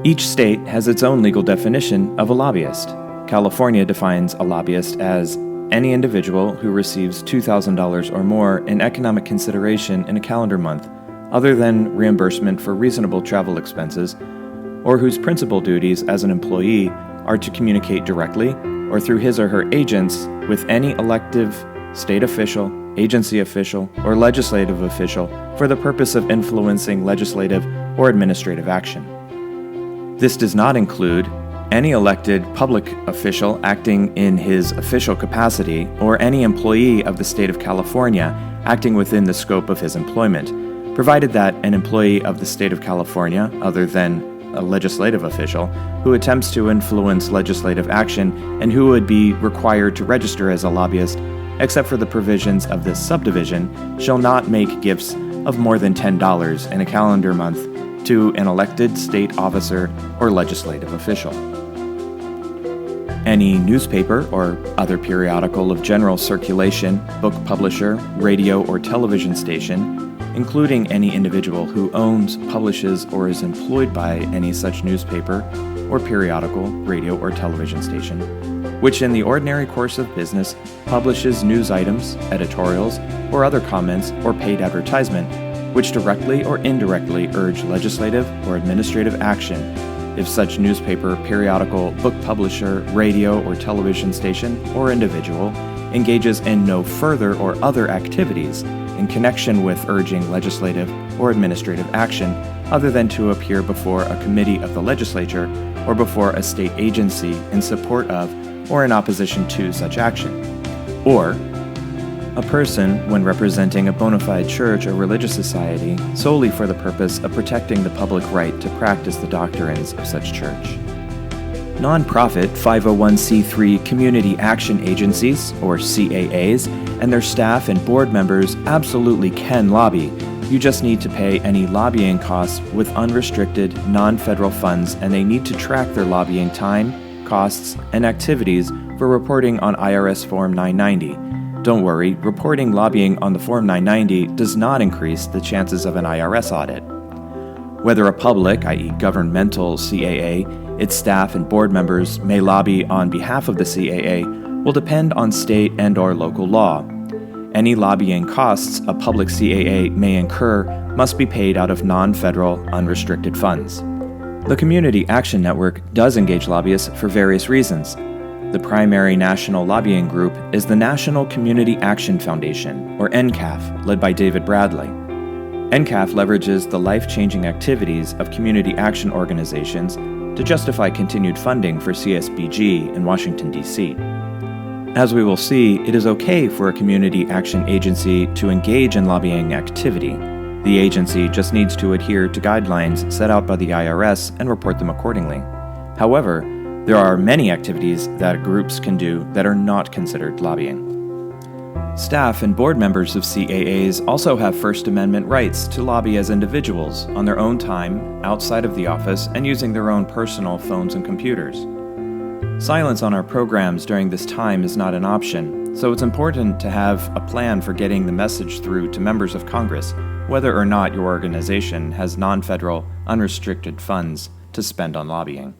Each state has its own legal definition of a lobbyist. California defines a lobbyist as any individual who receives $2,000 or more in economic consideration in a calendar month, other than reimbursement for reasonable travel expenses, or whose principal duties as an employee are to communicate directly or through his or her agents with any elective state official, agency official, or legislative official for the purpose of influencing legislative or administrative action. This does not include any elected public official acting in his official capacity or any employee of the state of California acting within the scope of his employment, provided that an employee of the state of California, other than a legislative official, who attempts to influence legislative action and who would be required to register as a lobbyist, except for the provisions of this subdivision, shall not make gifts of more than $10 in a calendar month to an elected state officer or legislative official. Any newspaper or other periodical of general circulation, book publisher, radio or television station, including any individual who owns, publishes, or is employed by any such newspaper or periodical, radio or television station, which in the ordinary course of business publishes news items, editorials, or other comments or paid advertisement, which directly or indirectly urge legislative or administrative action, if such newspaper, periodical, book publisher, radio or television station, or individual engages in no further or other activities in connection with urging legislative or administrative action other than to appear before a committee of the legislature or before a state agency in support of or in opposition to such action, or a person, when representing a bona fide church or religious society, solely for the purpose of protecting the public right to practice the doctrines of such church. Nonprofit 501c3 community action agencies, or CAAs, and their staff and board members absolutely can lobby. You just need to pay any lobbying costs with unrestricted, non-federal funds, and they need to track their lobbying time, costs, and activities for reporting on IRS Form 990. Don't worry, reporting lobbying on the Form 990 does not increase the chances of an IRS audit. Whether a public, i.e. governmental CAA, its staff and board members may lobby on behalf of the CAA will depend on state and/or local law. Any lobbying costs a public CAA may incur must be paid out of non-federal, unrestricted funds. The Community Action Network does engage lobbyists for various reasons. The primary national lobbying group is the National Community Action Foundation, or NCAF, led by David Bradley. NCAF leverages the life-changing activities of community action organizations to justify continued funding for CSBG in Washington, D.C. As we will see, it is okay for a community action agency to engage in lobbying activity. The agency just needs to adhere to guidelines set out by the IRS and report them accordingly. However, there are many activities that groups can do that are not considered lobbying. Staff and board members of CAAs also have First Amendment rights to lobby as individuals on their own time, outside of the office, and using their own personal phones and computers. Silence on our programs during this time is not an option, so it's important to have a plan for getting the message through to members of Congress, whether or not your organization has non-federal, unrestricted funds to spend on lobbying.